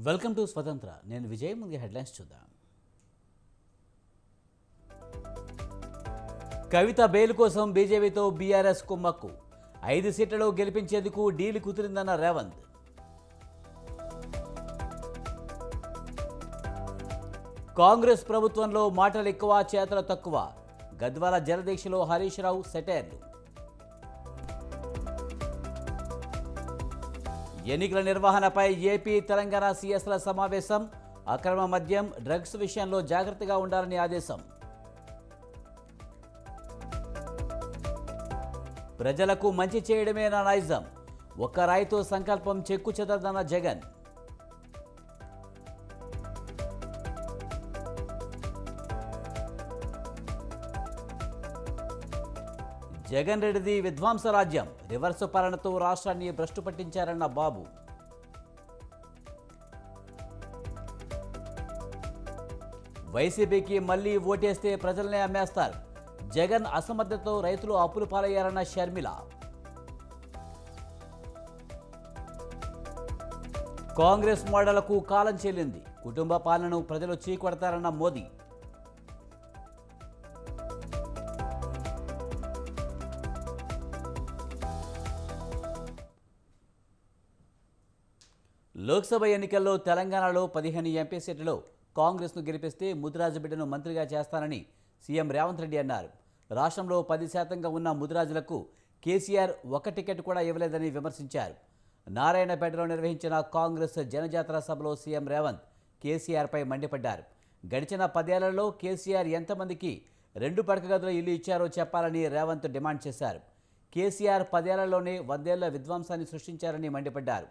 Welcome to స్వతంత్ర. నేను విజయ్. ముందుగా హెడ్లైన్స్ చూద్దాం. కవిత బెయిల్ కోసం బీజేపీతో బీఆర్ఎస్ కుమ్మక్కు. 5 సీట్లలో గెలిపించేందుకు డీల్ కుదిరిందన్న రేవంత్. కాంగ్రెస్ ప్రభుత్వంలో మాటలు ఎక్కువ, చేతలు తక్కువ. గద్వాల జలదీక్షలో హరీష్ రావు సెటైర్లు. ఎన్నికల నిర్వహణపై ఏపీ తెలంగాణ సీఎస్ల సమావేశం. అక్రమ మద్యం, డ్రగ్స్ విషయంలో జాగ్రత్తగా ఉండాలని ఆదేశం. ప్రజలకు మంచి చేయడమే నా నైజం. ఒక్క రాయితో సంకల్పం చెక్కు చెదరదన్న జగన్. జగన్ రెడ్డిది విధ్వంస రాజ్యం. రివర్సు పాలనతో రాష్ట్రాన్ని భ్రష్టు పట్టించారన్న బాబు. వైసీపీకి మళ్లీ ఓటేస్తే ప్రజలనే అమ్మేస్తారు. జగన్ అసమర్థతతో రైతులు అప్పులు పాలయ్యారన్న షర్మిల. కాంగ్రెస్ మోడళ్లకు కాలం చెల్లింది. కుటుంబ పాలనను ప్రజలు చీకొడతారన్న మోదీ. లోక్సభ ఎన్నికల్లో తెలంగాణలో 15 ఎంపీ సీట్లలో కాంగ్రెస్ను గెలిపిస్తే ముదిరాజు బిడ్డను మంత్రిగా చేస్తానని సీఎం రేవంత్ రెడ్డి అన్నారు. రాష్ట్రంలో 10% ఉన్న ముదిరాజులకు కేసీఆర్ ఒక్క టికెట్ కూడా ఇవ్వలేదని విమర్శించారు. నారాయణపేటలో నిర్వహించిన కాంగ్రెస్ జనజాతర సభలో సీఎం రేవంత్ కేసీఆర్పై మండిపడ్డారు. గడిచిన 10 ఏళ్లలో కేసీఆర్ ఎంతమందికి 2 పడక గదుల ఇల్లు ఇచ్చారో చెప్పాలని రేవంత్ డిమాండ్ చేశారు. కేసీఆర్ 10 ఏళ్లలోనే 100 ఏళ్ల విధ్వంసాన్ని సృష్టించారని మండిపడ్డారు.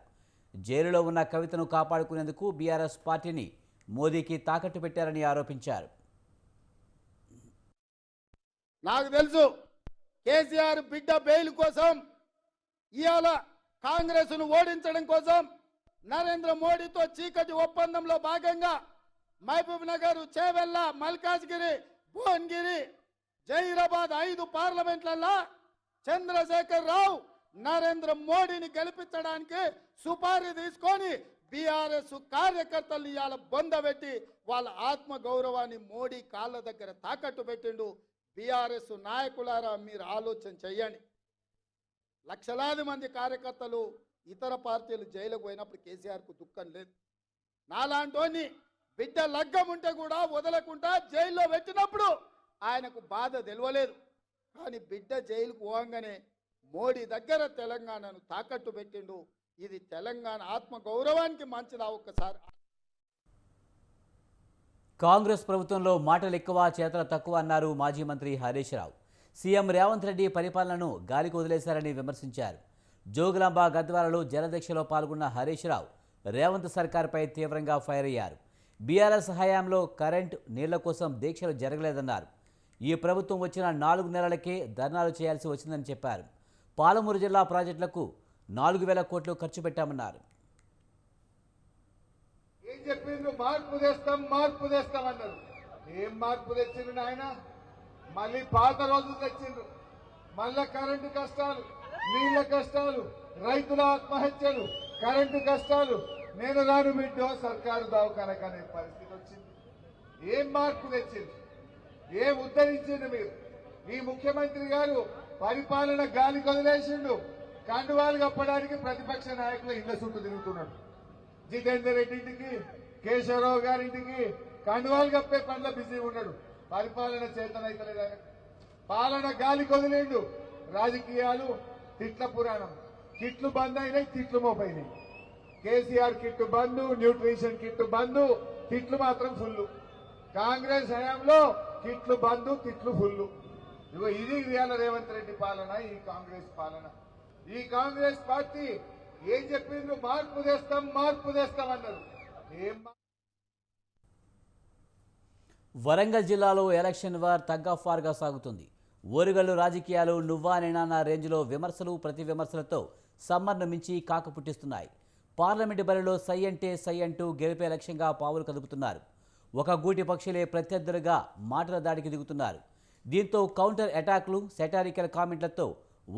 జైలులో ఉన్న కవితను కాపాడుకునేందుకు బీఆర్ఎస్ పార్టీని మోదీకి తాకట్టు పెట్టారని ఆరోపించారు. నాకు తెలుసు కేసీఆర్ బిడ్డ బెయిల్ కోసం ఇవాళ కాంగ్రెస్ను ఓడించడం కోసం నరేంద్ర మోడీతో చీకటి ఒప్పందంలో భాగంగా మహబూబ్ నగర్, చేవెళ్ళ, మల్కాజ్గిరి, భువనగిరి, జహీరాబాద్ 5 పార్లమెంట్లలో చంద్రశేఖర్ రావు నరేంద్ర మోడీని గెలిపించడానికి సుపారీ తీసుకొని బీఆర్ఎస్ కార్యకర్తలు ఇవాళ బొందబెట్టి వాళ్ళ ఆత్మ గౌరవాన్ని మోడీ కాళ్ళ దగ్గర తాకట్టు పెట్టిండు. బీఆర్ఎస్ నాయకులారా, మీరు ఆలోచన చెయ్యండి. లక్షలాది మంది కార్యకర్తలు ఇతర పార్టీలు జైలుకు పోయినప్పుడు కేసీఆర్కు దుఃఖం లేదు. నాలాంటోని బిడ్డ లగ్గం ఉంటే కూడా వదలకుండా జైల్లో పెట్టినప్పుడు ఆయనకు బాధ తెలియలేదు. కానీ బిడ్డ జైలుకు పోగానే మోడీ దగ్గర తెలంగాణను తాకట్టు పెట్టిండు. ఇది తెలంగాణ ఆత్మ గౌరవానికి మంచిదా? ఒక్కసారి. కాంగ్రెస్ ప్రభుత్వంలో మాటలు ఎక్కువ, చేతలు తక్కువ అన్నారు మాజీ మంత్రి హరీష్ రావు. సీఎం రేవంత్ రెడ్డి పరిపాలనను గాలికి వదిలేశారని విమర్శించారు. జోగులాంబ గద్వాలలో జలదీక్షలో పాల్గొన్న హరీష్ రావు రేవంత్ సర్కార్పై తీవ్రంగా ఫైర్ అయ్యారు. బీఆర్ఎస్ హయాంలో కరెంటు, నీళ్ల కోసం దీక్షలు జరగలేదన్నారు. ఈ ప్రభుత్వం వచ్చిన 4 నెలలకే ధర్నాలు చేయాల్సి వచ్చిందని చెప్పారు. పాలమూరు జిల్లా ప్రాజెక్టులకు 4,000 కోట్లు ఖర్చు పెట్టామన్నారు. ఏం చెప్పిండ్రు? మార్పు తెస్తాం అన్నారు. ఏం మార్పు తెచ్చిండ్రు నాయన? మళ్ళీ పాత రోజులు తెచ్చిండ్రు. మళ్ళా కరెంటు కష్టాలు, నీళ్ల కష్టాలు, రైతుల ఆత్మహత్యలు, కరెంటు కష్టాలు. నేను రాను బిడ్డో సర్కారు దవాఖానకనే పరిస్థితి వచ్చింది. ఏం మార్పు తెచ్చింది? ఏం ఉద్ధరించిండు మీరు? ఈ ముఖ్యమంత్రి గారు పరిపాలన గాలి వదిలేసిండు. కండువాలు కప్పడానికి ప్రతిపక్ష నాయకులు ఇళ్ల చుట్టూ తిరుగుతున్నాడు. జితేందర్ రెడ్డి ఇంటికి, కేశవరావు గారింటికి కండువాలు కప్పే పనుల బిజీ ఉన్నాడు. పరిపాలన చేతనైతలేదు ఆయన. పాలన గాలి వదిలేండు. రాజకీయాలు తిట్ల పురాణం. కిట్లు బంద్ అయినాయి, తిట్లు మోపైనాయి. కేసీఆర్ కిట్టు బంద్, న్యూట్రిషన్ కిట్టు బంద్, తిట్లు మాత్రం ఫుల్. కాంగ్రెస్ హయాంలో కిట్లు బంద్, తిట్లు ఫుల్. ఇగో ఇది ఇవాళ రేవంత్ రెడ్డి పాలన, ఈ కాంగ్రెస్ పాలన. ఈ కాంగ్రెస్ పార్టీ ఏం చెప్పిండ్రు? మార్పు తెస్తాం అన్నారు. ఏం? వరంగల్ జిల్లాలో ఎలక్షన్ వార్ తగ్ ఆఫ్ వార్గా సాగుతుంది. ఓరుగల్లు రాజకీయాలు నువ్వా నేనా అన్న రేంజ్లో విమర్శలు, ప్రతి విమర్శలతో సమ్మర్ను మించి కాక పుట్టిస్తున్నాయి. పార్లమెంటు బరిలో సై అంటే సై అంటూ గెలిపే లక్ష్యంగా పావులు కదుపుతున్నారు. ఒక గూటి పక్షులే ప్రత్యర్థులుగా మాటల దాడికి దిగుతున్నారు. దీంతో కౌంటర్ అటాక్లు, సెటారికల్ కామెంట్లతో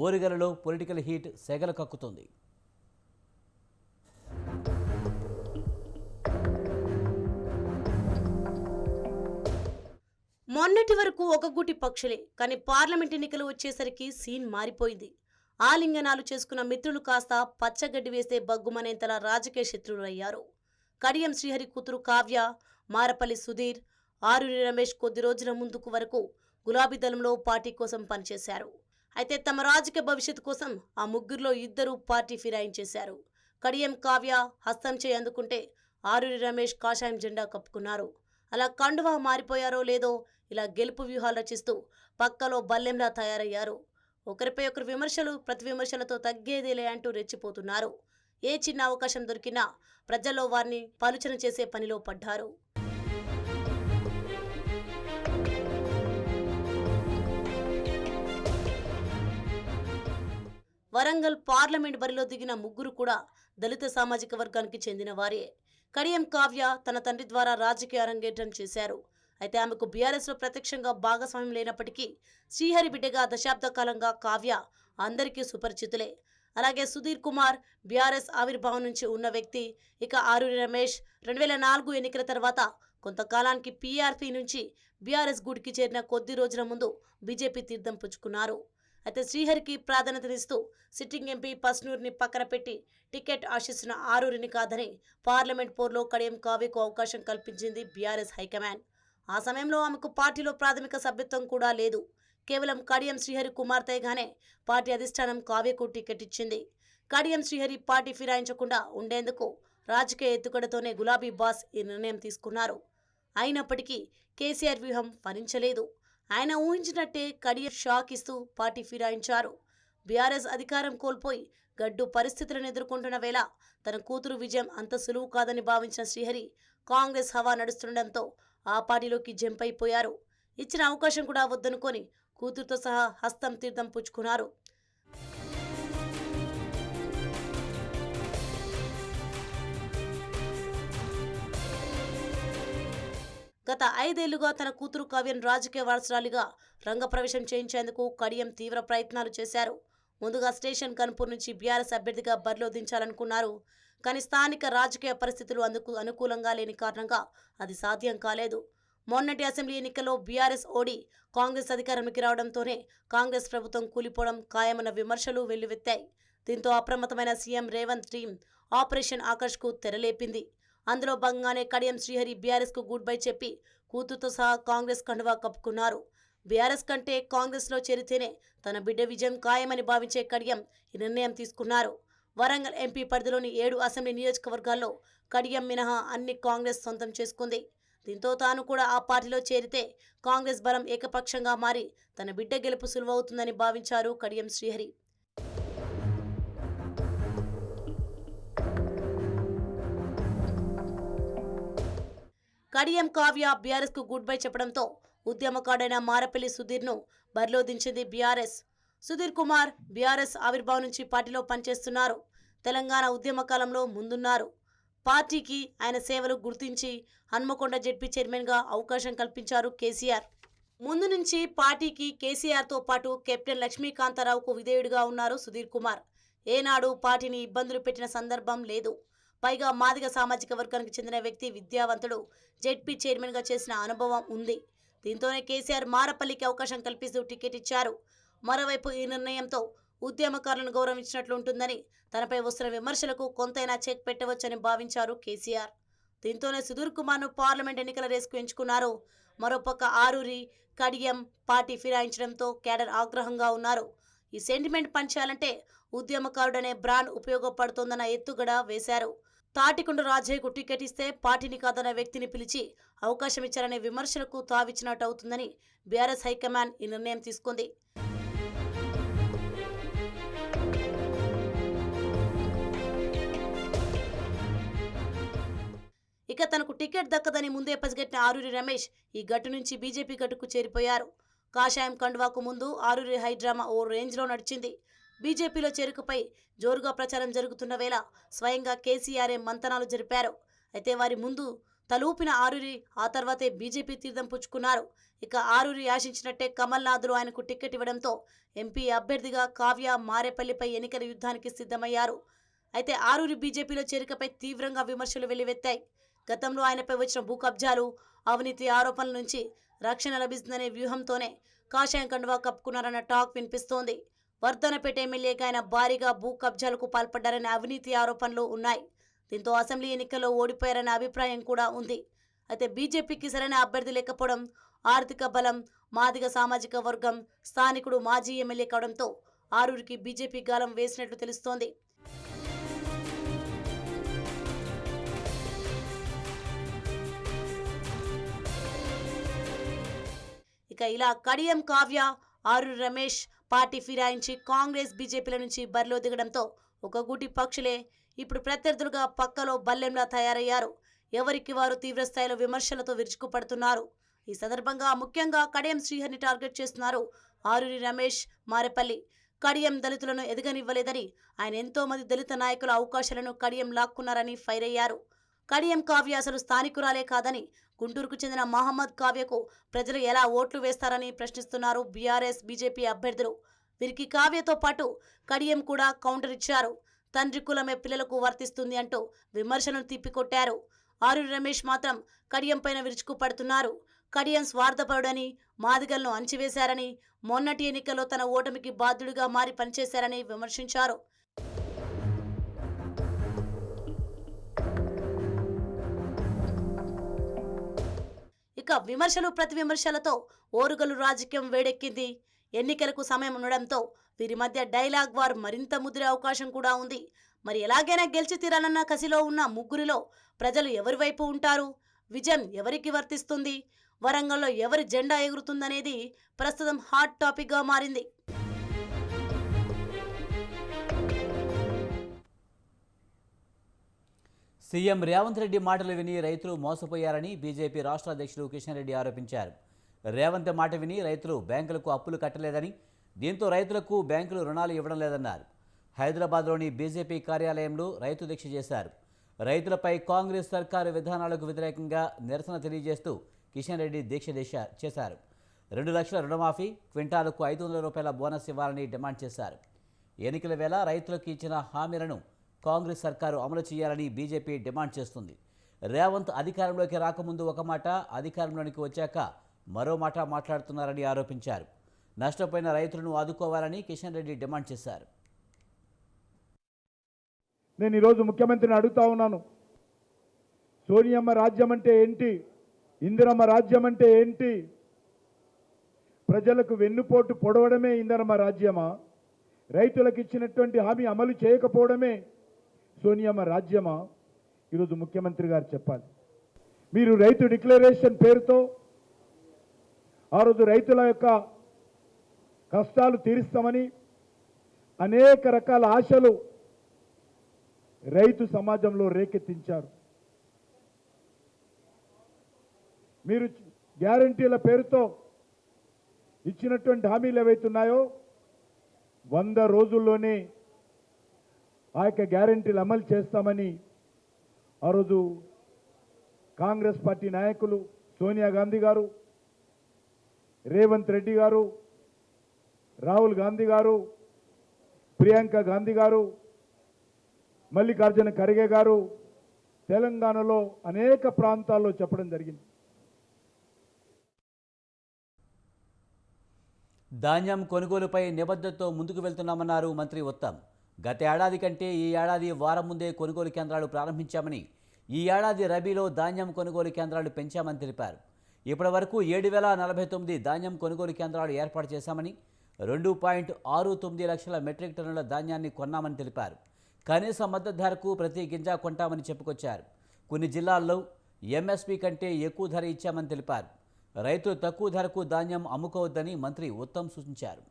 ఓరుగల్లులో పొలిటికల్ హీట్ సెగలు కక్కుతుంది. మొన్నటి వరకు ఒక గూటి పక్షులే, కానీ పార్లమెంట్ ఎన్నికలు వచ్చేసరికి సీన్ మారిపోయింది. ఆలింగనాలు చేసుకున్న మిత్రులు కాస్త పచ్చగడ్డి వేస్తే బగ్గుమనేంతలా రాజకీయ శత్రువులయ్యారు. కడియం శ్రీహరి కూతురు కావ్య, మారపల్లి సుధీర్, ఆరూరి రమేష్ కొద్ది రోజుల ముందుకు వరకు గులాబీ దళంలో పార్టీ కోసం పనిచేశారు. అయితే తమ రాజకీయ భవిష్యత్తు కోసం ఆ ముగ్గురులో ఇద్దరు పార్టీ ఫిరాయించేశారు. కడియం కావ్య హస్తం చేయి అందుకుంటే ఆరూరి రమేష్ కాషాయం జెండా కప్పుకున్నారు. అలా కండువా మారిపోయారో లేదో ఇలా గెలుపు వ్యూహాలు రచిస్తూ పక్కలో బల్లెంలా తయారయ్యారు. ఒకరిపై ఒకరు విమర్శలు ప్రతి విమర్శలతో తగ్గేదేలే అంటూ రెచ్చిపోతున్నారు. ఏ చిన్న అవకాశం దొరికినా ప్రజల్లో వారిని పలుచన చేసే పనిలో పడ్డారు. వరంగల్ పార్లమెంట్ బరిలో దిగిన ముగ్గురు కూడా దళిత సామాజిక వర్గానికి చెందిన వారే. కడియం కావ్య తన తండ్రి ద్వారా రాజకీయ అరంగేట్రం చేశారు. అయితే ఆమెకు బీఆర్ఎస్లో ప్రత్యక్షంగా భాగస్వామ్యం లేనప్పటికీ శ్రీహరి బిడ్డగా దశాబ్ద కాలంగా కావ్య అందరికీ సుపరిచితులే. అలాగే సుధీర్ కుమార్ బీఆర్ఎస్ ఆవిర్భావం నుంచి ఉన్న వ్యక్తి. ఇక ఆరూరి రమేష్ 2004 ఎన్నికల తర్వాత కొంతకాలానికి పీఆర్పీ నుంచి బీఆర్ఎస్ గూడికి చేరిన కొద్ది రోజుల ముందు బీజేపీ తీర్థం పుచ్చుకున్నారు. అయితే శ్రీహరికి ప్రాధాన్యతనిస్తూ సిట్టింగ్ ఎంపీ పస్నూర్ని పక్కన పెట్టి టికెట్ ఆశిస్తున్న ఆరూరిని కాదని పార్లమెంట్ పోర్లో కడియం కావ్యకు అవకాశం కల్పించింది బీఆర్ఎస్ హైకమాండ్. ఆ సమయంలో ఆమెకు పార్టీలో ప్రాథమిక సభ్యత్వం కూడా లేదు. కేవలం కడియం శ్రీహరి కుమార్తెగానే పార్టీ అధిష్టానం కావ్యకు టికెట్ ఇచ్చింది. కడియం శ్రీహరి పార్టీ ఫిరాయించకుండా ఉండేందుకు రాజకీయ ఎత్తుగడతోనే గులాబీ బాస్ ఈ నిర్ణయం తీసుకున్నారు. అయినప్పటికీ కేసీఆర్ వ్యూహం ఫలించలేదు. ఆయన ఊహించినట్టే కడియం షాక్ ఇస్తూ పార్టీ ఫిరాయించారు. బీఆర్ఎస్ అధికారం కోల్పోయి గడ్డు పరిస్థితులను ఎదుర్కొంటున్న వేళ తన కూతురు విజయం అంత సులువు కాదని భావించిన శ్రీహరి కాంగ్రెస్ హవా నడుస్తుండటంతో ఆ పార్టీలోకి జంప్ అయిపోయారు. ఇచ్చిన అవకాశం కూడా వద్దనుకొని కూతురుతో సహా హస్తం తీర్థం పుచ్చుకున్నారు. గత 5 ఏళ్లుగా తన కూతురు కావ్యను రాజకీయ వారసురాలిగా రంగప్రవేశం చేయించేందుకు కడియం తీవ్ర ప్రయత్నాలు చేశారు. ముందుగా స్టేషన్ కన్పూర్ నుంచి బీఆర్ఎస్ అభ్యర్థిగా బరిలో దించాలనుకున్నారు. కానీ స్థానిక రాజకీయ పరిస్థితులు అందుకు అనుకూలంగా లేని కారణంగా అది సాధ్యం కాలేదు. మొన్నటి అసెంబ్లీ ఎన్నికల్లో బీఆర్ఎస్ ఓడి కాంగ్రెస్ అధికారంలోకి రావడంతోనే కాంగ్రెస్ ప్రభుత్వం కూలిపోవడం ఖాయమన్న విమర్శలు వెల్లువెత్తాయి. దీంతో అప్రమత్తమైన సీఎం రేవంత్ టీం ఆపరేషన్ ఆకర్ష్కు తెరలేపింది. అందులో భాగంగానే కడియం శ్రీహరి బీఆర్ఎస్కు గుడ్ బై చెప్పి కూతురుతో సహా కాంగ్రెస్ కండువా కప్పుకున్నారు. బీఆర్ఎస్ కంటే కాంగ్రెస్లో చేరితేనే తన బిడ్డ విజయం ఖాయమని భావించే కడియం ఈ నిర్ణయం తీసుకున్నారు. వరంగల్ ఎంపీ పరిధిలోని 7 అసెంబ్లీ నియోజకవర్గాల్లో కడియం మినహా అన్ని కాంగ్రెస్ సొంతం చేసుకుంది. దీంతో తాను కూడా ఆ పార్టీలో చేరితే కాంగ్రెస్ బలం ఏకపక్షంగా మారి తన బిడ్డ గెలుపు సులువవుతుందని భావించారు కడియం శ్రీహరి. కడియం కావ్య బీఆర్ఎస్కు గుడ్ బై చెప్పడంతో ఉద్యమకారుడైన మారపల్లి సుధీర్ను బరిలో దించింది బీఆర్ఎస్. సుధీర్ కుమార్ బీఆర్ఎస్ ఆవిర్భావం నుంచి పార్టీలో పనిచేస్తున్నారు. తెలంగాణ ఉద్యమ కాలంలో ముందున్నారు. పార్టీకి ఆయన సేవలు గుర్తించి హన్మకొండ జెడ్పీ చైర్మన్గా అవకాశం కల్పించారు కేసీఆర్. ముందు నుంచి పార్టీకి కేసీఆర్తో పాటు కెప్టెన్ లక్ష్మీకాంతారావుకు విధేయుడిగా ఉన్నారు సుధీర్ కుమార్. ఏనాడు పార్టీని ఇబ్బందులు పెట్టిన సందర్భం లేదు. పైగా మాదిగ సామాజిక వర్గానికి చెందిన వ్యక్తి, విద్యావంతుడు, జెడ్పీ చైర్మన్గా చేసిన అనుభవం ఉంది. దీంతోనే కేసీఆర్ మారపల్లికి అవకాశం కల్పిస్తూ టికెట్ ఇచ్చారు. మరోవైపు ఈ నిర్ణయంతో ఉద్యమకారులను గౌరవించినట్లు ఉంటుందని, తనపై వస్తున్న విమర్శలకు కొంతైనా చెక్ పెట్టవచ్చని భావించారు కేసీఆర్. దీంతోనే సుధీర్ కుమార్ను పార్లమెంట్ ఎన్నికల రేసుకు ఎంచుకున్నారు. మరోపక్క ఆరూరి, కడియం పార్టీ ఫిరాయించడంతో కేడర్ ఆగ్రహంగా ఉన్నారు. ఈ సెంటిమెంట్ పంచాలంటే ఉద్యమకారుడనే బ్రాండ్ ఉపయోగపడుతోందన్న ఎత్తుగడ వేశారు. తాటికొండ రాజయ్యకు టికెట్ ఇస్తే పార్టీని కాదన్న వ్యక్తిని పిలిచి అవకాశం ఇచ్చారనే విమర్శలకు తావిచ్చినట్టు అవుతుందని బీఆర్ఎస్ హైకమాండ్ ఈ నిర్ణయం తీసుకుంది. ఇక తనకు టికెట్ దక్కదని ముందే పసిగట్టిన ఆరూరి రమేష్ ఈ గట్టు నుంచి బీజేపీ గట్టుకు చేరిపోయారు. కాషాయం కండువాకు ముందు ఆరూరి హైడ్రామా ఓ రేంజ్లో నడిచింది. బీజేపీలో చేరుకపై జోరుగా ప్రచారం జరుగుతున్న వేళ స్వయంగా కేసీఆర్ మంతనాలు జరిపారు. అయితే వారి ముందు తలూపిన ఆరూరి ఆ తర్వాతే బీజేపీ తీర్థం పుచ్చుకున్నారు. ఇక ఆరూరి ఆశించినట్టే కమల్నాథ్లు ఆయనకు టికెట్ ఇవ్వడంతో ఎంపీ అభ్యర్థిగా కావ్య మారేపల్లిపై ఎన్నికల యుద్ధానికి సిద్ధమయ్యారు. అయితే ఆరూరి బీజేపీలో చేరికపై తీవ్రంగా విమర్శలు వెల్లువెత్తాయి. గతంలో ఆయనపై వచ్చిన భూ కబ్జాలు, అవినీతి ఆరోపణల నుంచి రక్షణ లభిస్తుందనే వ్యూహంతోనే కాషాయం కండువా కప్పుకున్నారన్న టాక్ వినిపిస్తోంది. వర్ధనపేట ఎమ్మెల్యేగా ఆయన భారీగా భూ కబ్జాలకు పాల్పడ్డారనే అవినీతి ఆరోపణలు ఉన్నాయి. దీంతో అసెంబ్లీ ఎన్నికల్లో ఓడిపోయారనే అభిప్రాయం కూడా ఉంది. అయితే బీజేపీకి సరైన అభ్యర్థి లేకపోవడం, ఆర్థిక బలం, మాదిగ సామాజిక వర్గం, స్థానికుడు మాజీ ఎమ్మెల్యే కావడంతో ఆరూరికి బీజేపీ గాలం వేసినట్లు తెలుస్తోంది. ఇక ఇలా కడియం కావ్య, ఆరూరి రమేష్ పార్టీ ఫిరాయించి కాంగ్రెస్ బీజేపీల నుంచి బరిలో దిగడంతో ఒక గూటి పక్షులే ఇప్పుడు ప్రత్యర్థులుగా పక్కలో బల్లెంలా తయారయ్యారు. ఎవరికి వారు తీవ్రస్థాయిలో విమర్శలతో విరుచుకుపడుతున్నారు. ఈ సందర్భంగా ముఖ్యంగా కడియం శ్రీహరిని టార్గెట్ చేస్తున్నారు ఆరూరి రమేష్, మారేపల్లి. కడియం దళితులను ఎదగనివ్వలేదని, ఆయన ఎంతో మంది దళిత నాయకుల అవకాశాలను కడియం లాక్కున్నారని ఫైర్ అయ్యారు. కడియం కావ్య అసలు స్థానికురాలే కాదని, గుంటూరుకు చెందిన మహమ్మద్ కావ్యకు ప్రజలు ఎలా ఓట్లు వేస్తారని ప్రశ్నిస్తున్నారు బీఆర్ఎస్ బీజేపీ అభ్యర్థులు. వీరికి కావ్యతో పాటు కడియం కూడా కౌంటర్ ఇచ్చారు. తండ్రి కులమే పిల్లలకు వర్తిస్తుంది అంటూ విమర్శలను తిప్పికొట్టారు. ఆరూరి రమేష్ మాత్రం కడియం పైన విరుచుకుపడుతున్నారు. కడియం స్వార్థపరుడని, మాదిగలను అంచివేశారని, మొన్నటి ఎన్నికల్లో తన ఓటమికి బాధ్యుడిగా మారి పనిచేశారని విమర్శించారు. ఇక విమర్శలు ప్రతి విమర్శలతో ఓరుగలు రాజకీయం వేడెక్కింది. ఎన్నికలకు సమయం ఉండడంతో వీరి మధ్య డైలాగ్ వార్ మరింత ముదిరే అవకాశం కూడా ఉంది. మరి ఎలాగైనా గెలిచి తీరాలన్న కసిలో ఉన్న ముగ్గురిలో ప్రజలు ఎవరి వైపు ఉంటారు? విజయం ఎవరికి వర్తిస్తుంది? వరంగల్లో ఎవరి జెండా ఎగురుతుందనేది ప్రస్తుతం హాట్ టాపిక్గా మారింది. సీఎం రేవంత్ రెడ్డి మాటలు విని రైతులు మోసపోయారని బీజేపీ రాష్ట్ర అధ్యక్షుడు కిషన్ రెడ్డి ఆరోపించారు. రేవంత్ మాట విని రైతులు బ్యాంకులకు అప్పులు కట్టలేదని, దీంతో రైతులకు బ్యాంకులు రుణాలు ఇవ్వడం లేదన్నారు. హైదరాబాద్లోని బీజేపీ కార్యాలయంలో రైతు దీక్ష చేశారు. రైతులపై కాంగ్రెస్ సర్కారు విధానాలకు వ్యతిరేకంగా నిరసన తెలియజేస్తూ కిషన్ రెడ్డి దీక్ష చేశారు. 2 లక్షల రుణమాఫీ, క్వింటాలకు 500 రూపాయల బోనస్ ఇవ్వాలని డిమాండ్ చేశారు. ఎన్నికల వేళ రైతులకు ఇచ్చిన హామీలను కాంగ్రెస్ సర్కారు అమలు చేయాలని బీజేపీ డిమాండ్ చేస్తుంది. రేవంత్ అధికారంలోకి రాకముందు ఒక మాట, అధికారంలోనికి వచ్చాక మరో మాట మాట్లాడుతున్నారని ఆరోపించారు. నష్టపోయిన రైతులను ఆదుకోవాలని కిషన్ రెడ్డి డిమాండ్ చేశారు. నేను ఈరోజు ముఖ్యమంత్రిని అడుగుతా ఉన్నాను, సోనియమ్మ రాజ్యం అంటే ఏంటి? ఇందిరమ్మ రాజ్యం అంటే ఏంటి? ప్రజలకు వెన్నుపోటు పొడవడమే ఇందిరమ్మ రాజ్యమా? రైతులకు ఇచ్చినటువంటి హామీ అమలు చేయకపోవడమే సోనియమ్మ రాజ్యమా? ఈరోజు ముఖ్యమంత్రి గారు చెప్పాలి. మీరు రైతు డిక్లరేషన్ పేరుతో ఆ రోజు రైతుల యొక్క కష్టాలు తీరుస్తామని అనేక రకాల ఆశలు రైతు సమాజంలో రేకెత్తించారు. మీరు గ్యారంటీల పేరుతో ఇచ్చినటువంటి హామీలు ఏవైతున్నాయో 100 రోజుల్లోనే ఆ యొక్క గ్యారంటీలు అమలు చేస్తామని ఆ రోజు కాంగ్రెస్ పార్టీ నాయకులు సోనియా గాంధీ గారు, రేవంత్ రెడ్డి గారు, రాహుల్ గాంధీ గారు, ప్రియాంక గాంధీ గారు, మల్లికార్జున ఖర్గే గారు తెలంగాణలో అనేక ప్రాంతాల్లో చెప్పడం జరిగింది. ధాన్యం కొనుగోలుపై నిబద్ధతతో ముందుకు వెళ్తున్నామన్నారు మంత్రి ఉత్తమ్. గత ఏడాది కంటే ఈ ఏడాది వారం ముందే కొనుగోలు కేంద్రాలు ప్రారంభించామని, ఈ ఏడాది రబీలో ధాన్యం కొనుగోలు కేంద్రాలు పెంచామని తెలిపారు. ఇప్పటి వరకు 7,049 ధాన్యం కొనుగోలు కేంద్రాలు ఏర్పాటు చేశామని, 2.69 లక్షల మెట్రిక్ టన్నుల ధాన్యాన్ని కొన్నామని తెలిపారు. కనీస మద్దతు ధరకు ప్రతి గింజ కొంటామని చెప్పుకొచ్చారు. కొన్ని జిల్లాల్లో ఎంఎస్పీ కంటే ఎక్కువ ధర ఇచ్చామని తెలిపారు. రైతులు తక్కువ ధరకు ధాన్యం అమ్ముకోవద్దని మంత్రి ఉత్తమ్ సూచించారు.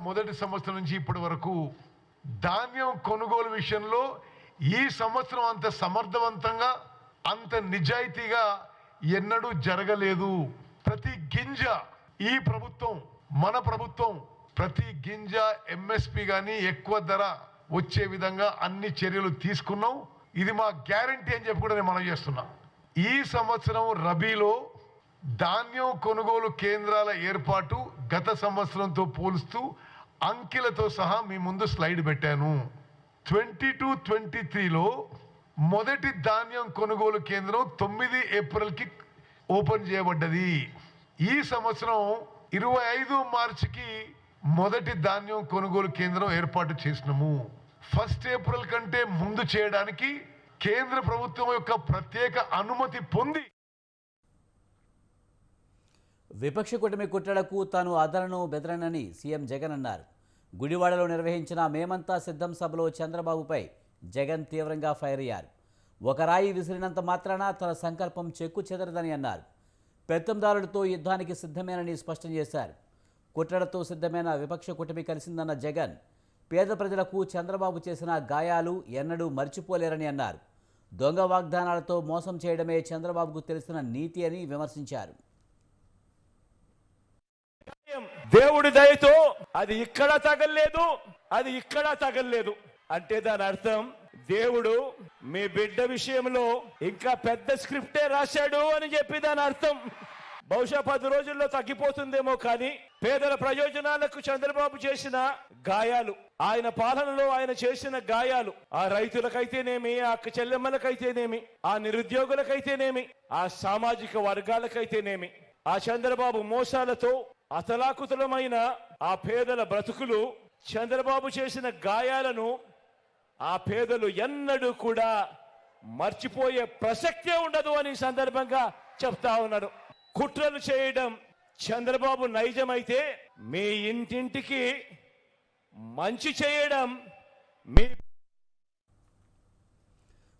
మొదటి సంవత్సరం నుంచి ఇప్పటి వరకు ధాన్యం కొనుగోలు విషయంలో ఈ సంవత్సరం అంత సమర్థవంతంగా, అంత నిజాయితీగా ఎన్నడూ జరగలేదు. ప్రతి గింజ ఈ ప్రభుత్వం, మన ప్రభుత్వం ప్రతి గింజ ఎంఎస్పీ కానీ ఎక్కువ ధర వచ్చే విధంగా అన్ని చర్యలు తీసుకున్నాం. ఇది మా గ్యారంటీ అని చెప్పి కూడా నేను మనం చేస్తున్నా. ఈ సంవత్సరం రబీలో ధాన్యం కొనుగోలు కేంద్రాల ఏర్పాటు గత సంవత్సరంతో పోలుస్తూ అంకెలతో సహా మీ ముందు స్లైడ్ పెట్టాను. 22-23లో మొదటి ధాన్యం కొనుగోలు కేంద్రం 9 ఏప్రిల్కి ఓపెన్ చేయబడ్డది. ఈ సంవత్సరం 25 మార్చికి మొదటి ధాన్యం కొనుగోలు కేంద్రం ఏర్పాటు చేసినాము. 1 ఏప్రిల్ కంటే ముందు చేయడానికి కేంద్ర ప్రభుత్వం యొక్క ప్రత్యేక అనుమతి పొంది విపక్ష కూటమి కుట్రలకు తాను అదలను బెదరనని సీఎం జగన్ అన్నారు. గుడివాడలో నిర్వహించిన మేమంతా సిద్ధం సభలో చంద్రబాబుపై జగన్ తీవ్రంగా ఫైర్ అయ్యారు. ఒక రాయి విసిరినంత మాత్రాన తన సంకల్పం చెక్కు చెదరదని అన్నారు. పెత్తందారులతో యుద్ధానికి సిద్ధమేనని స్పష్టం చేశారు. కుట్రలతో సిద్ధమైన విపక్ష కూటమి కలిసిందన్న జగన్ పేద ప్రజలకు చంద్రబాబు చేసిన గాయాలు ఎన్నడూ మర్చిపోలేరని అన్నారు. దొంగ వాగ్దానాలతో మోసం చేయడమే చంద్రబాబుకు తెలిసిన నీతి అని విమర్శించారు. దేవుడి దయతో అది ఇక్కడ తగలేదు, అది ఇక్కడ తగలేదు అంటే దాని అర్థం దేవుడు మీ బిడ్డ విషయంలో ఇంకా పెద్ద స్క్రిప్టే రాశాడు అని చెప్పి దాని అర్థం. బహుశా 10 రోజుల్లో తగ్గిపోతుందేమో కానీ పేదల ప్రయోజనాలకు చంద్రబాబు చేసిన గాయాలు, ఆయన పాలనలో ఆయన చేసిన గాయాలు, ఆ రైతులకైతేనేమి, ఆ చెల్లెమ్మలకైతేనేమి, ఆ నిరుద్యోగులకైతేనేమి, ఆ సామాజిక వర్గాలకైతేనేమి, ఆ చంద్రబాబు మోసాలతో అతలాకుతలమైన ఆ పేదల బ్రతుకులు, చంద్రబాబు చేసిన గాయాలను ఆ పేదలు ఎన్నడూ కూడా మర్చిపోయే ప్రసక్తే ఉండదు అని సందర్భంగా చెప్తా ఉన్నారు. కుట్రలు చేయడం చంద్రబాబు నైజమైతే మీ ఇంటింటికి మంచి చేయడం మీ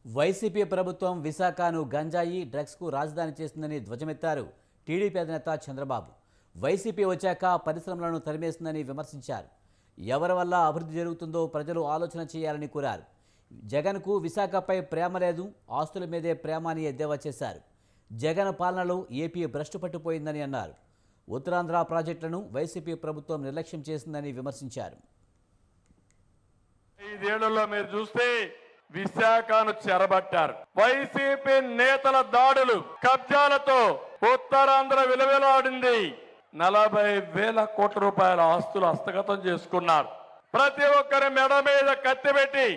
వైసీపీ ప్రభుత్వం విశాఖను గంజాయి డ్రగ్స్కు రాజధాని చేస్తుందని ధ్వజమెత్తారు టీడీపీ అధినేత చంద్రబాబు. వైసీపీ వచ్చాక పరిశ్రమలను తరిమేస్తుందని విమర్శించారు. ఎవరి వల్ల అభివృద్ధి జరుగుతుందో ప్రజలు ఆలోచన చేయాలని కోరారు. జగన్కు విశాఖపై ప్రేమ లేదు, ఆస్తుల మీదే ప్రేమ అని ఎద్దేవా చేశారు. జగన్ పాలనలో ఏపీ భ్రష్టు పట్టిపోయిందని అన్నారు. ఉత్తరాంధ్ర ప్రాజెక్టులను వైసీపీ ప్రభుత్వం నిర్లక్ష్యం చేసిందని విమర్శించారు. 5 ఏళ్లలో మీరు చూస్తే విశాఖను చెరబట్టారు. వైసీపీ నేతల దాడులు, కబ్జాలతో ఉత్తరాంధ్ర విలువలాడింది. 40,000 కోట్ల రూపాయల ఆస్తులు హస్తగతం చేసుకున్నారు. ప్రతి ఒక్కరి మెడ మీద కత్తి పెట్టి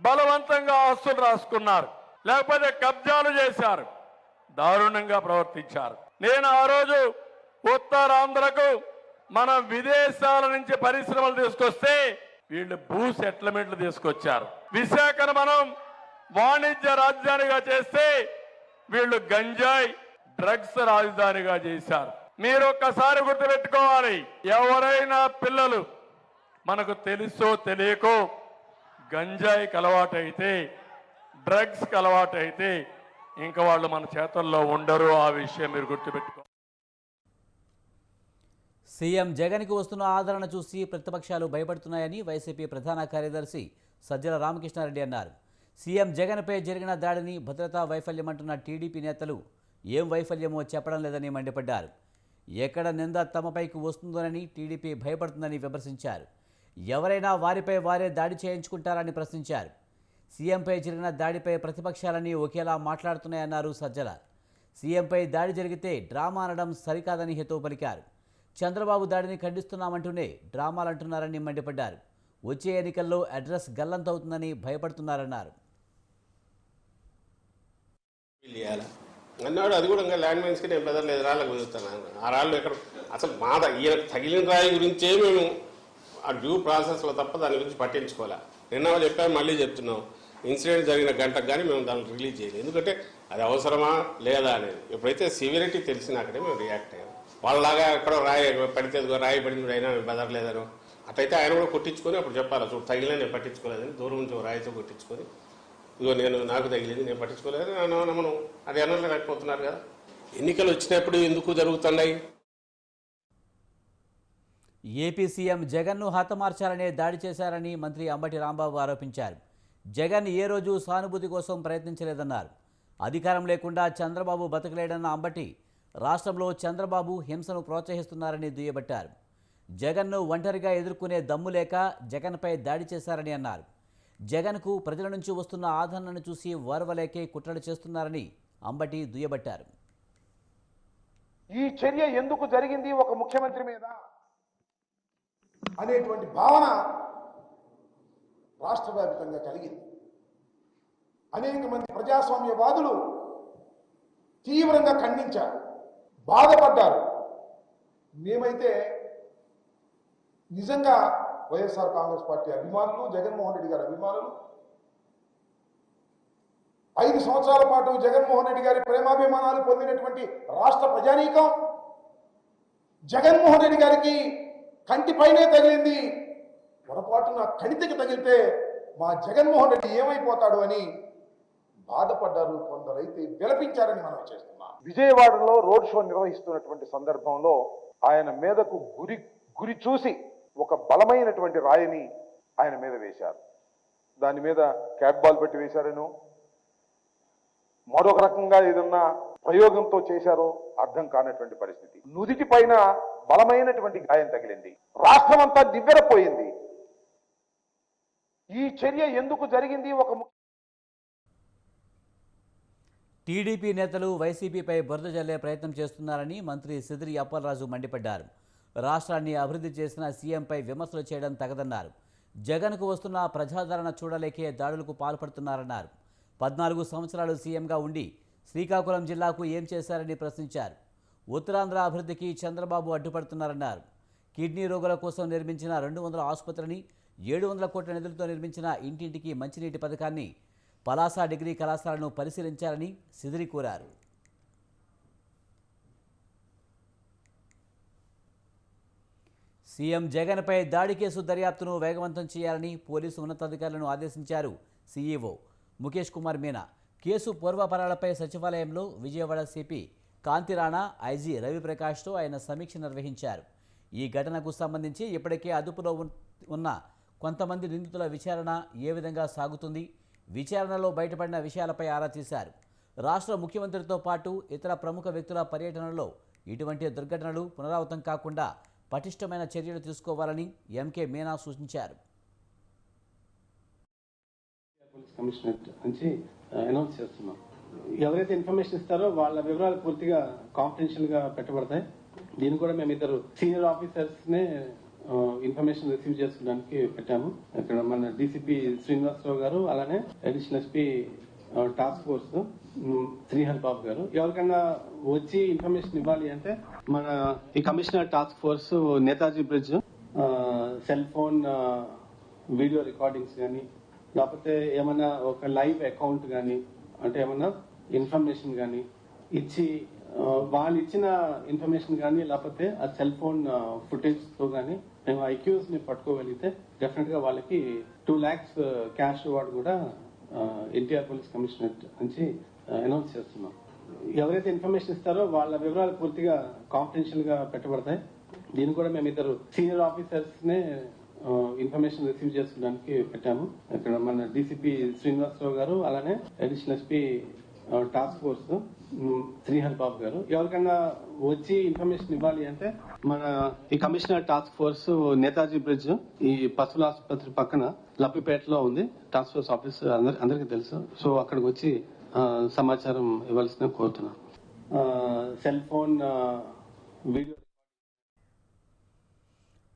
బలవంతంగా ఆస్తులు రాసుకున్నారు, లేకపోతే కబ్జాలు చేశారు, దారుణంగా ప్రవర్తించారు. నేను ఆ రోజు ఉత్తరాంధ్రకు మనం విదేశాల నుంచి పరిశ్రమలు తీసుకొస్తే వీళ్ళు భూ సెటిల్మెంట్లు తీసుకొచ్చారు. విశాఖను మనం వాణిజ్య రాజధానిగా చేస్తే వీళ్ళు గంజాయి డ్రగ్స్ రాజధానిగా చేశారు. మీరు ఒక్కసారి గుర్తుపెట్టుకోవాలి, ఎవరైనా పిల్లలు మనకు తెలుసో తెలియకో గంజాయికి అలవాటైతే, డ్రగ్స్కి అలవాటైతే ఇంకా వాళ్ళు మన చేతుల్లో ఉండరు. ఆ విషయం మీరు గుర్తుపెట్టుకో. సీఎం జగన్కి వస్తున్న ఆదరణ చూసి ప్రతిపక్షాలు భయపడుతున్నాయని వైసీపీ ప్రధాన కార్యదర్శి సజ్జల రామకృష్ణారెడ్డి అన్నారు. సీఎం జగన్పై జరిగిన దాడిని భద్రతా వైఫల్యమంటున్న టీడీపీ నేతలు ఏం వైఫల్యమో చెప్పడం లేదని మండిపడ్డారు. ఎక్కడ నింద తమపైకి వస్తుందోనని టీడీపీ భయపడుతుందని విమర్శించారు. ఎవరైనా వారిపై వారే దాడి చేయించుకుంటారని ప్రశ్నించారు. సీఎంపై జరిగిన దాడిపై ప్రతిపక్షాలన్నీ ఒకేలా మాట్లాడుతున్నాయన్నారు సజ్జల. సీఎంపై దాడి జరిగితే డ్రామా అనడం సరికాదని హితవు పలికారు. చంద్రబాబు దాడిని ఖండిస్తున్నామంటూనే డ్రామాలంటున్నారని మండిపడ్డారు. వచ్చే ఎన్నికల్లో అడ్రస్ గల్లంతవుతుందని భయపడుతున్నారన్నారు. అన్నాడు అది కూడా ఇంకా ల్యాండ్ మైన్స్కి నేను బెదరలేదు, రాళ్ళకు కుదురుతాను. ఆ రాళ్ళు ఎక్కడ అసలు ఈయన తగిలిన రాయి గురించే మేము ఆ డ్యూ ప్రాసెస్లో తప్ప దాని గురించి పట్టించుకోలే. నిన్న చెప్పాము, మళ్ళీ చెప్తున్నాం, ఇన్సిడెంట్ జరిగిన గంటకు కానీ మేము దాన్ని రిలీజ్ చేయలేదు. ఎందుకంటే అది అవసరమా లేదా అనేది ఎప్పుడైతే సివియరిటీ తెలిసినాకనే మేము రియాక్ట్ అయ్యాం. వాళ్ళలాగా ఎక్కడో రాయి పడితే రాయి పడింది అయినా బెదరలేదనో అట్లయితే ఆయన కూడా కొట్టించుకొని అప్పుడు చెప్పాలి, చూడు తగిలినా నేను పట్టించుకోలేదని, దూరం నుంచి రాయితో కొట్టించుకొని ఇదిగో నాకు తగిలింది నేను పట్టించుకోలేదు మనం అది అనలేకపోతున్నారు కదా. ఎన్నికలు వచ్చినప్పుడు ఎందుకు జరుగుతున్నాయి? ఏపీ సీఎం జగన్ను హతమార్చాలనే దాడి చేశారని మంత్రి అంబటి రాంబాబు ఆరోపించారు. జగన్ ఏ రోజు సానుభూతి కోసం ప్రయత్నించలేదన్నారు. అధికారం లేకుండా చంద్రబాబు బతకలేడన్న అంబటి రాష్ట్రంలో చంద్రబాబు హింసను ప్రోత్సహిస్తున్నారని దుయ్యబట్టారు. జగన్ను ఒంటరిగా ఎదుర్కొనే దమ్ము లేక జగన్పై దాడి చేశారని అన్నారు. జగన్కు ప్రజల నుంచి వస్తున్న ఆదరణను చూసి ఓర్వలేకే కుట్రలు చేస్తున్నారని అంబటి దుయ్యబట్టారు. ఈ చర్య ఎందుకు జరిగింది ఒక ముఖ్యమంత్రి మీద అనేటువంటి భావన రాష్ట్ర వ్యాప్తంగా కలిగింది. అనేక మంది ప్రజాస్వామ్యవాదులు తీవ్రంగా ఖండించారు. బాధపడ్డారు. మేమైతే నిజంగా వైఎస్ఆర్ కాంగ్రెస్ పార్టీ అభిమానులు, జగన్మోహన్ రెడ్డి గారి అభిమానులు, 5 సంవత్సరాల పాటు జగన్మోహన్ రెడ్డి గారి ప్రేమాభిమానాలు పొందినటువంటి రాష్ట్ర ప్రజానీకం జగన్మోహన్ రెడ్డి గారికి కంటిపైనే తగిలింది, పొరపాటున కణితికి తగిలితే మా జగన్మోహన్ రెడ్డి ఏమైపోతాడు అని బాధపడ్డారు. కొందరైతే విలపించారని మనం చేస్తున్నాం. విజయవాడలో రోడ్ షో నిర్వహిస్తున్నటువంటి సందర్భంలో ఆయన మీదకు గురి చూసి ఒక బలమైనటువంటి రాయిని ఆయన మీద వేశారు. దాని మీద క్యాట్ బాల్ పెట్టి వేశారను, మరొక రకంగా ఏదన్నా ప్రయోగంతో చేశారో అర్థం కానటువంటి పరిస్థితి. నుదిటి పైన బలమైనటువంటి గాయం తగిలింది. రాష్ట్రం అంతా దివ్వెరపోయింది. ఈ చర్య ఎందుకు జరిగింది? టీడీపీ నేతలు వైసీపీపై బురద జల్లే ప్రయత్నం చేస్తున్నారని మంత్రి సిదిరి అప్పలరాజు మండిపడ్డారు. రాష్ట్రాన్ని అభివృద్ధి చేసిన సీఎంపై విమర్శలు చేయడం తగదన్నారు. జగన్కు వస్తున్న ప్రజాదరణ చూడలేకే దాడులకు పాల్పడుతున్నారన్నారు. 14 సంవత్సరాలు సీఎంగా ఉండి శ్రీకాకుళం జిల్లాకు ఏం చేశారని ప్రశ్నించారు. ఉత్తరాంధ్ర అభివృద్ధికి చంద్రబాబు అడ్డుపడుతున్నారన్నారు. కిడ్నీ రోగుల కోసం నిర్మించిన 200 ఆసుపత్రిని 700 కోట్ల నిధులతో నిర్మించిన ఇంటింటికి మంచినీటి పథకాన్ని, పలాస డిగ్రీ కళాశాలను పరిశీలించాలని సిదిరి కోరారు. సీఎం జగన్పై దాడి కేసు దర్యాప్తును వేగవంతం చేయాలని పోలీసు ఉన్నతాధికారులను ఆదేశించారు సీఈఓ ముఖేష్ కుమార్ మీనా. కేసు పూర్వపరాలపై సచివాలయంలో విజయవాడ సిపి కాంతిరాణా, ఐజీ రవిప్రకాష్తో ఆయన సమీక్ష నిర్వహించారు. ఈ ఘటనకు సంబంధించి ఇప్పటికే అదుపులో ఉన్న కొంతమంది నిందితుల విచారణ ఏ విధంగా సాగుతుంది, విచారణలో బయటపడిన విషయాలపై ఆరా తీశారు. రాష్ట్ర ముఖ్యమంత్రితో పాటు ఇతర ప్రముఖ వ్యక్తుల పర్యటనలో ఇటువంటి దుర్ఘటనలు పునరావృతం కాకుండా పటిష్టమైన చర్యలు తీసుకోవాలని ఎంకే మీనా సూచించారు. కమిషనరేట్ నుంచి అనౌన్స్ చేస్తున్నాం. ఎవరైతే ఇన్ఫర్మేషన్ ఇస్తారో వాళ్ళ వివరాలు పూర్తిగా కాన్ఫిడెన్షియల్ గా పెట్టబడతాయి. దీన్ని కూడా మేము ఇద్దరు సీనియర్ ఆఫీసర్స్ నే ఇన్ఫర్మేషన్ రిసీవ్ చేసుకోవడానికి పెట్టాము. ఇక్కడ మన డీసీపీ శ్రీనివాసరావు గారు, అలానే అడిషనల్ ఎస్పీ టాస్క్ ఫోర్స్ శ్రీహర్ బాబు గారు. ఎవరికైనా వచ్చి ఇన్ఫర్మేషన్ ఇవ్వాలి అంటే మన ఈ commissioner task force Netaji bridge cell phone video recordings కానీ, లేకపోతే ఏమన్నా ఒక లైవ్ అకౌంట్ కానీ, అంటే ఏమన్నా ఇన్ఫర్మేషన్ కానీ ఇచ్చి వాళ్ళు ఇచ్చిన ఇన్ఫర్మేషన్ కానీ, లేకపోతే ఆ సెల్ ఫోన్ ఫుటేజ్ తో కానీ మేము ఐక్యూస్ ని పట్టుకోగలిగితే డెఫినెట్ గా వాళ్ళకి 2 lakhs క్యాష్ రివార్డ్ కూడా ఎన్టీఆర్ పోలీస్ కమిషనరేట్ నుంచి అనౌన్స్ చేస్తున్నాం. ఎవరైతే ఇన్ఫర్మేషన్ ఇస్తారో వాళ్ళ వివరాలు పూర్తిగా కాన్ఫిడెన్షియల్ గా పెట్టబడతాయి. దీన్ని కూడా మేము ఇద్దరు సీనియర్ ఆఫీసర్స్ నే ఇన్ఫర్మేషన్ రిసీవ్ చేసుకోవడానికి పెట్టాము. ఇక్కడ మన డీసీపీ శ్రీనివాసరావు గారు, అలానే అడిషనల్ ఎస్పీ టాస్క్ ఫోర్స్ శ్రీహర్ బాబు గారు. ఎవరికైనా వచ్చి ఇన్ఫర్మేషన్ ఇవ్వాలి అంటే మన ఈ commissioner task force Netaji bridge ఈ పశువుల ఆసుపత్రి పక్కన లబ్బిపేటలో ఉంది. టాస్క్ ఫోర్స్ ఆఫీస్ అందరికీ తెలుసు. సో అక్కడికి వచ్చి సమాచారం ఇవ్వాల్సిన కోరుతున్నాను. Cell phone video.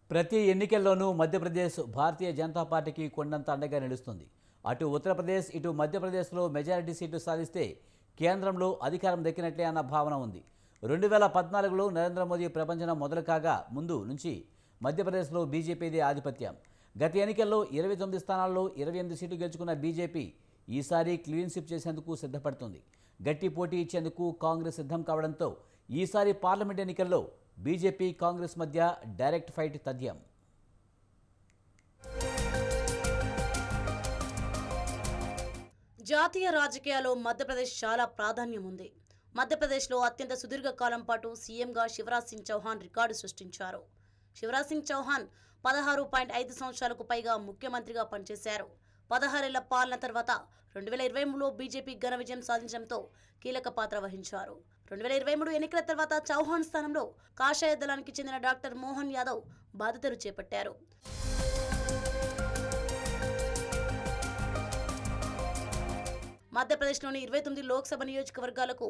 ప్రతి ఎన్నికల్లోనూ మధ్యప్రదేశ్ భారతీయ జనతా పార్టీకి కొండంత అండగా నిలుస్తుంది. అటు ఉత్తరప్రదేశ్, ఇటు మధ్యప్రదేశ్లో మెజారిటీ సీట్లు సాధిస్తే కేంద్రంలో అధికారం దక్కినట్లే అన్న భావన ఉంది. 2014లో నరేంద్ర మోదీ ప్రపంచం మొదలు కాగా ముందు నుంచి మధ్యప్రదేశ్లో బీజేపీదే ఆధిపత్యం. గత ఎన్నికల్లో 29 స్థానాల్లో 28 సీట్లు గెలుచుకున్న బీజేపీ ఈసారి క్లీన్ స్వీప్ చేసేందుకు సిద్ధపడుతుంది. గట్టి పోటీ ఇచ్చేందుకు కాంగ్రెస్ సిద్ధం కావడంతో ఈసారి పార్లమెంట్ ఎన్నికల్లో బీజేపీ కాంగ్రెస్ మధ్య డైరెక్ట్ ఫైట్ తథ్యం. జాతీయ రాజకీయాల్లో మధ్యప్రదేశ్ చాలా ప్రాధాన్యం ఉంది. మధ్యప్రదేశ్లో అత్యంత సుదీర్ఘ కాలం పాటు సీఎంగా శివరాజ్ సింగ్ చౌహాన్ రికార్డు సృష్టించారు. శివరాజ్ సింగ్ చౌహాన్ 16.5 సంవత్సరాలకు పైగా ముఖ్యమంత్రిగా పనిచేశారు. 16 ఏళ్ల పాలన తర్వాత 2023లో బీజేపీ ఘన విజయం సాధించడంతో కీలక పాత్ర వహించారు. 2023 ఎన్నికల తర్వాత చౌహాన్ స్థానంలో కాషాయ దళానికి చెందిన డాక్టర్ మోహన్ యాదవ్ బాధ్యతలు చేపట్టారు. మధ్యప్రదేశ్లోని 29 లోక్సభ నియోజకవర్గాలకు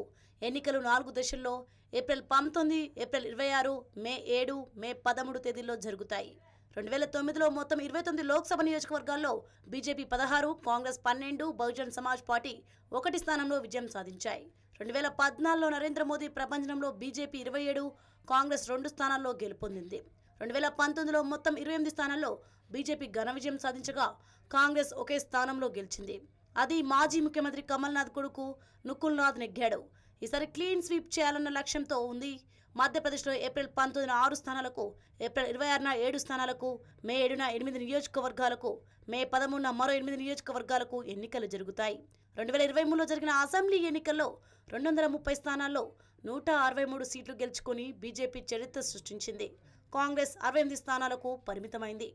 ఎన్నికలు 4 దశల్లో ఏప్రిల్ 19, ఏప్రిల్ 26, మే 7, మే 13 తేదీల్లో జరుగుతాయి. 2009లో మొత్తం 29 లోక్సభ నియోజకవర్గాల్లో బీజేపీ 16, కాంగ్రెస్ 12, బహుజన్ సమాజ్ పార్టీ 1 స్థానంలో విజయం సాధించాయి. 2014లో నరేంద్ర మోదీ ప్రభంజనంలో బీజేపీ 27, కాంగ్రెస్ 2 స్థానాల్లో గెలుపొందింది. 2019లో మొత్తం 28 స్థానాల్లో బీజేపీ ఘన విజయం సాధించగా కాంగ్రెస్ ఒకే స్థానంలో గెలిచింది. అది మాజీ ముఖ్యమంత్రి కమల్నాథ్ కొడుకు నుకుల్నాథ్ నెగ్గాడు. ఈసారి క్లీన్ స్వీప్ చేయాలన్న లక్ష్యంతో ఉంది. మధ్యప్రదేశ్లో ఏప్రిల్ 19న 6 స్థానాలకు, ఏప్రిల్ 26న 7 స్థానాలకు, మే 7న 8 నియోజకవర్గాలకు, మే 13న మరో 8 నియోజకవర్గాలకు ఎన్నికలు జరుగుతాయి. 2023లో జరిగిన అసెంబ్లీ ఎన్నికల్లో 230 స్థానాల్లో 163 సీట్లు గెలుచుకుని బీజేపీ చరిత్ర సృష్టించింది. కాంగ్రెస్ 68 స్థానాలకు పరిమితమైంది.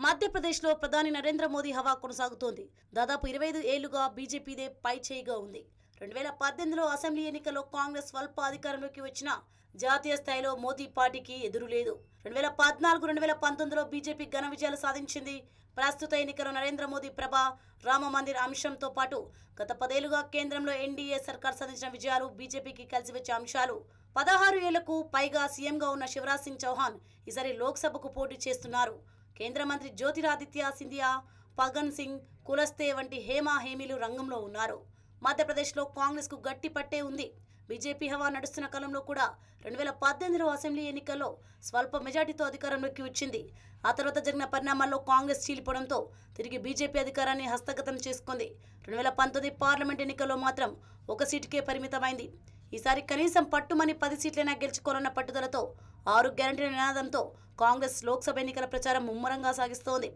మధ్యప్రదేశ్లో ప్రధాని నరేంద్ర మోదీ హవా కొనసాగుతోంది. దాదాపు 25 ఏళ్లుగా బీజేపీదే పై చేయిగా ఉంది. 2018లో అసెంబ్లీ ఎన్నికల్లో కాంగ్రెస్ స్వల్ప అధికారంలోకి వచ్చిన జాతీయ స్థాయిలో మోదీ పార్టీకి ఎదురు లేదు. 2014, 2019లో బీజేపీ ఘన విజయాలు సాధించింది. ప్రస్తుత ఎన్నికల్లో నరేంద్ర మోదీ ప్రభ, రామ మందిర్ అంశంతో పాటు గత 10 ఏళ్లుగా కేంద్రంలో ఎన్డీఏ సర్కార్ సాధించిన విజయాలు బీజేపీకి కలిసి వచ్చే అంశాలు. 16 ఏళ్లకు పైగా సీఎంగా ఉన్న శివరాజ్ సింగ్ చౌహాన్ ఈసారి లోక్సభకు పోటీ చేస్తున్నారు. కేంద్ర మంత్రి జ్యోతిరాదిత్య సింధియా, పగన్ సింగ్ కులస్తే వంటి హేమీలు రంగంలో ఉన్నారు. మధ్యప్రదేశ్లో కాంగ్రెస్కు గట్టి పట్టే ఉంది. బీజేపీ హవా నడుస్తున్న కాలంలో కూడా 2018లో అసెంబ్లీ ఎన్నికల్లో స్వల్ప మెజార్టీతో అధికారంలోకి వచ్చింది. ఆ తర్వాత జరిగిన పరిణామాల్లో కాంగ్రెస్ చీలిపోవడంతో తిరిగి బీజేపీ అధికారాన్ని హస్తగతం చేసుకుంది. 2019 పార్లమెంట్ ఎన్నికల్లో మాత్రం 1 సీటుకే పరిమితమైంది. ఈసారి కనీసం పట్టుమని 10 సీట్లైనా గెలుచుకోవాలన్న పట్టుదలతో 6 గ్యారంటీల నినాదంతో కాంగ్రెస్ లోక్సభ ఎన్నికల ప్రచారం ముమ్మరంగా సాగిస్తోంది.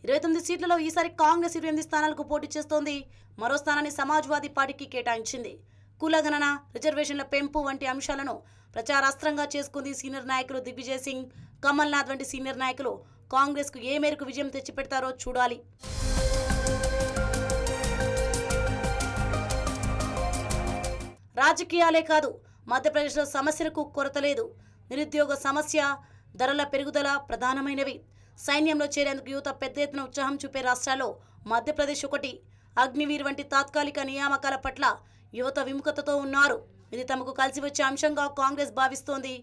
29 సీట్లలో ఈసారి కాంగ్రెస్ 28 స్థానాలకు పోటీ చేస్తోంది. మరో స్థానాన్ని సమాజ్వాదీ పార్టీకి కేటాయించింది. కులగణన, రిజర్వేషన్ల పెంపు వంటి అంశాలను ప్రచారాస్త్రంగా చేసుకుంది సీనియర్ నాయకులు దిగ్విజయ్ సింగ్, కమల్నాథ్ వంటి సీనియర్ నాయకులు. కాంగ్రెస్కు ఏ మేరకు విజయం తెచ్చిపెడతారో చూడాలి. రాజకీయాలే కాదు, మధ్యప్రదేశ్లో సమస్యలకు కొరత లేదు. నిరుద్యోగ సమస్య, ధరల పెరుగుదల ప్రధానమైనవి. సైన్యంలో చేరేందుకు యువత పెద్ద ఎత్తున ఉత్సాహం చూపే రాష్ట్రాల్లో మధ్యప్రదేశ్ ఒకటి. అగ్నివీర్ వంటి తాత్కాలిక నియామకాల పట్ల యువత విముఖతతో ఉన్నారు. ఇది తమకు కలిసి వచ్చే అంశంగా కాంగ్రెస్ భావిస్తోంది.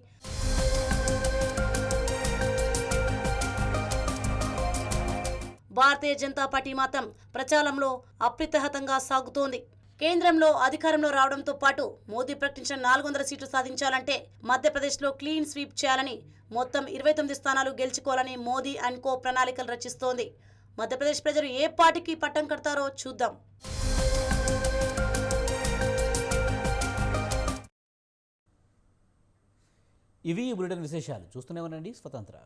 భారతీయ జనతా పార్టీ మాత్రం ప్రచారంలో అప్రతిహతంగా సాగుతోంది. కేంద్రంలో అధికారంలో రావడంతో పాటు మోదీ ప్రకటించిన 400 సీట్లు సాధించాలంటే మధ్యప్రదేశ్లో క్లీన్ స్వీప్ చేయాలని, మొత్తం 29 స్థానాలు గెలుచుకోవాలని మోదీ అండ్ కో ప్రణాళికలు రచిస్తోంది. మధ్యప్రదేశ్ ప్రజలు ఏ పార్టీకి పట్టం కడతారో చూద్దాం. ఇవి ఈ బులెటిన్ విశేషాలు. చూస్తూనే ఉండండి స్వతంత్ర.